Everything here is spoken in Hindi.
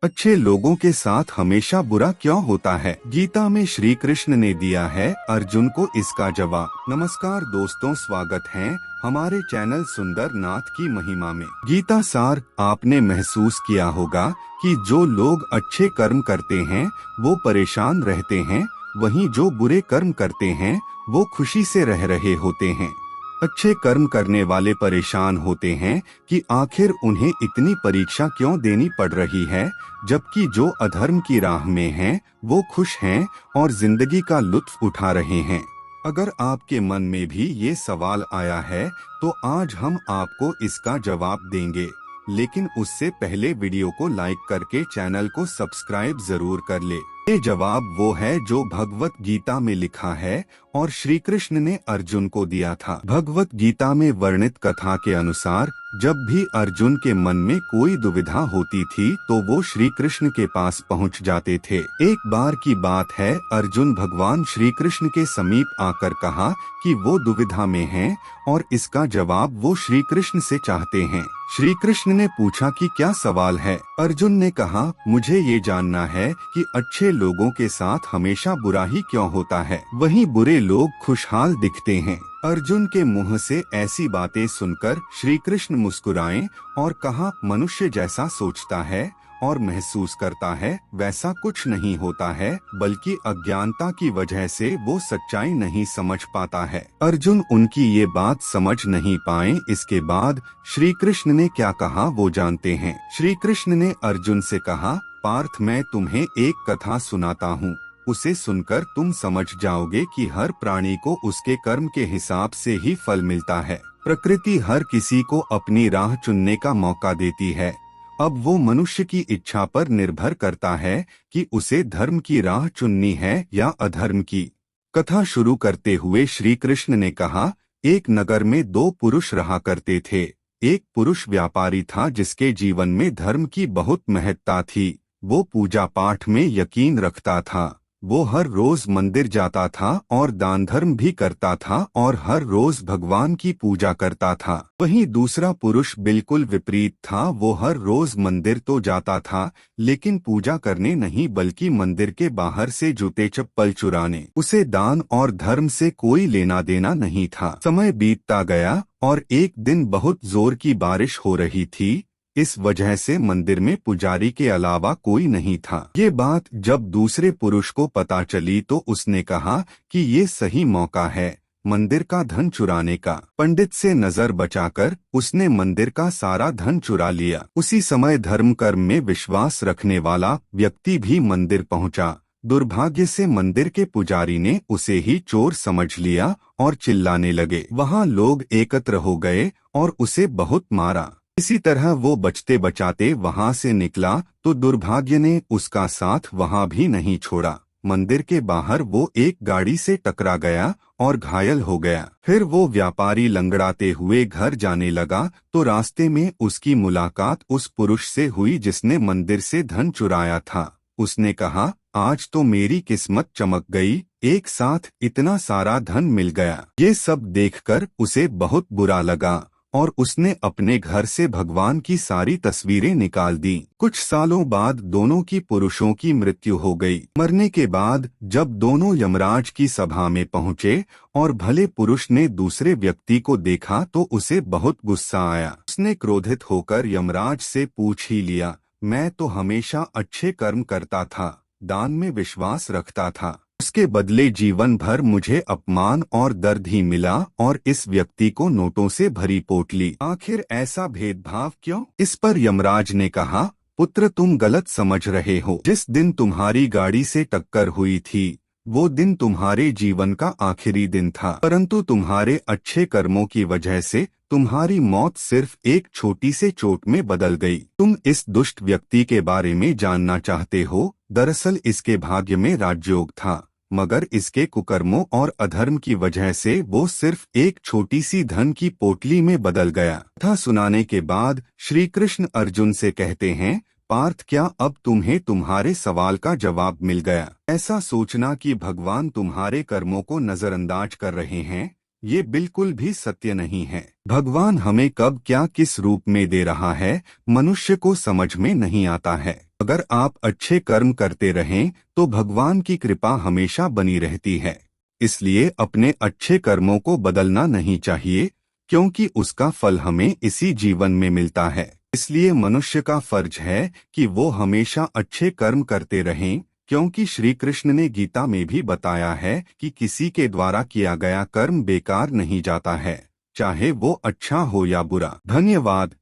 अच्छे लोगों के साथ हमेशा बुरा क्यों होता है? गीता में श्री कृष्ण ने दिया है अर्जुन को इसका जवाब। नमस्कार दोस्तों, स्वागत है हमारे चैनल सुंदर नाथ की महिमा में। गीता सार, आपने महसूस किया होगा कि जो लोग अच्छे कर्म करते हैं वो परेशान रहते हैं, वहीं जो बुरे कर्म करते हैं वो खुशी से रह रहे होते हैं। अच्छे कर्म करने वाले परेशान होते हैं कि आखिर उन्हें इतनी परीक्षा क्यों देनी पड़ रही है, जबकि जो अधर्म की राह में हैं वो खुश हैं और जिंदगी का लुत्फ उठा रहे हैं। अगर आपके मन में भी ये सवाल आया है तो आज हम आपको इसका जवाब देंगे, लेकिन उससे पहले वीडियो को लाइक करके चैनल को सब्सक्राइब जरूर कर ले। ये जवाब वो है जो भगवत गीता में लिखा है और श्री कृष्ण ने अर्जुन को दिया था। भगवत गीता में वर्णित कथा के अनुसार जब भी अर्जुन के मन में कोई दुविधा होती थी तो वो श्री कृष्ण के पास पहुंच जाते थे। एक बार की बात है, अर्जुन भगवान श्री कृष्ण के समीप आकर कहा कि वो दुविधा में हैं और इसका जवाब वो श्री कृष्ण से चाहते हैं। श्री कृष्ण ने पूछा कि क्या सवाल है? अर्जुन ने कहा, मुझे ये जानना है कि अच्छे लोगों के साथ हमेशा बुरा ही क्यों होता है, वहीं बुरे लोग खुशहाल दिखते हैं। अर्जुन के मुंह से ऐसी बातें सुनकर श्री कृष्ण मुस्कुराए और कहा, मनुष्य जैसा सोचता है और महसूस करता है वैसा कुछ नहीं होता है, बल्कि अज्ञानता की वजह से वो सच्चाई नहीं समझ पाता है। अर्जुन उनकी ये बात समझ नहीं पाए। इसके बाद श्री कृष्ण ने क्या कहा वो जानते हैं। श्री कृष्ण ने अर्जुन से कहा, पार्थ, मैं तुम्हें एक कथा सुनाता हूँ, उसे सुनकर तुम समझ जाओगे कि हर प्राणी को उसके कर्म के हिसाब से ही फल मिलता है। प्रकृति हर किसी को अपनी राह चुनने का मौका देती है। अब वो मनुष्य की इच्छा पर निर्भर करता है कि उसे धर्म की राह चुननी है या अधर्म की। कथा शुरू करते हुए श्री कृष्ण ने कहा, एक नगर में दो पुरुष रहा करते थे। एक पुरुष व्यापारी था जिसके जीवन में धर्म की बहुत महत्ता थी। वो पूजा पाठ में यकीन रखता था। वो हर रोज मंदिर जाता था और दान धर्म भी करता था और हर रोज भगवान की पूजा करता था। वहीं दूसरा पुरुष बिल्कुल विपरीत था। वो हर रोज मंदिर तो जाता था, लेकिन पूजा करने नहीं बल्कि मंदिर के बाहर से जूते चप्पल चुराने। उसे दान और धर्म से कोई लेना देना नहीं था। समय बीतता गया और एक दिन बहुत जोर की बारिश हो रही थी। इस वजह से मंदिर में पुजारी के अलावा कोई नहीं था। ये बात जब दूसरे पुरुष को पता चली तो उसने कहा कि ये सही मौका है मंदिर का धन चुराने का। पंडित से नजर बचाकर उसने मंदिर का सारा धन चुरा लिया। उसी समय धर्म कर्म में विश्वास रखने वाला व्यक्ति भी मंदिर पहुंचा। दुर्भाग्य से मंदिर के पुजारी ने उसे ही चोर समझ लिया और चिल्लाने लगे। वहां लोग एकत्र हो गए और उसे बहुत मारा। इसी तरह वो बचते बचाते वहां से निकला तो दुर्भाग्य ने उसका साथ वहां भी नहीं छोड़ा। मंदिर के बाहर वो एक गाड़ी से टकरा गया और घायल हो गया। फिर वो व्यापारी लंगड़ाते हुए घर जाने लगा तो रास्ते में उसकी मुलाकात उस पुरुष से हुई जिसने मंदिर से धन चुराया था। उसने कहा, आज तो मेरी किस्मत चमक गई, एक साथ इतना सारा धन मिल गया। ये सब देखकर उसे बहुत बुरा लगा और उसने अपने घर से भगवान की सारी तस्वीरें निकाल दी। कुछ सालों बाद दोनों की पुरुषों की मृत्यु हो गई। मरने के बाद जब दोनों यमराज की सभा में पहुंचे और भले पुरुष ने दूसरे व्यक्ति को देखा तो उसे बहुत गुस्सा आया। उसने क्रोधित होकर यमराज से पूछ ही लिया, मैं तो हमेशा अच्छे कर्म करता था, दान में विश्वास रखता था, उसके बदले जीवन भर मुझे अपमान और दर्द ही मिला और इस व्यक्ति को नोटों से भरी पोटली। आखिर ऐसा भेदभाव क्यों? इस पर यमराज ने कहा, पुत्र, तुम गलत समझ रहे हो। जिस दिन तुम्हारी गाड़ी से टक्कर हुई थी वो दिन तुम्हारे जीवन का आखिरी दिन था, परंतु तुम्हारे अच्छे कर्मों की वजह से तुम्हारी मौत सिर्फ एक छोटी से चोट में बदल गई। तुम इस दुष्ट व्यक्ति के बारे में जानना चाहते हो। दरअसल इसके भाग्य में राजयोग था, मगर इसके कुकर्मों और अधर्म की वजह से वो सिर्फ एक छोटी सी धन की पोटली में बदल गया। कथा सुनाने के बाद श्री कृष्ण अर्जुन से कहते हैं, पार्थ, क्या अब तुम्हें तुम्हारे सवाल का जवाब मिल गया? ऐसा सोचना कि भगवान तुम्हारे कर्मों को नजरअंदाज कर रहे हैं ये बिल्कुल भी सत्य नहीं है। भगवान हमें कब क्या किस रूप में दे रहा है, मनुष्य को समझ में नहीं आता है। अगर आप अच्छे कर्म करते रहें तो भगवान की कृपा हमेशा बनी रहती है। इसलिए अपने अच्छे कर्मों को बदलना नहीं चाहिए, क्योंकि उसका फल हमें इसी जीवन में मिलता है। इसलिए मनुष्य का फर्ज है कि वो हमेशा अच्छे कर्म करते रहें, क्योंकि श्री कृष्ण ने गीता में भी बताया है कि किसी के द्वारा किया गया कर्म बेकार नहीं जाता है, चाहे वो अच्छा हो या बुरा। धन्यवाद।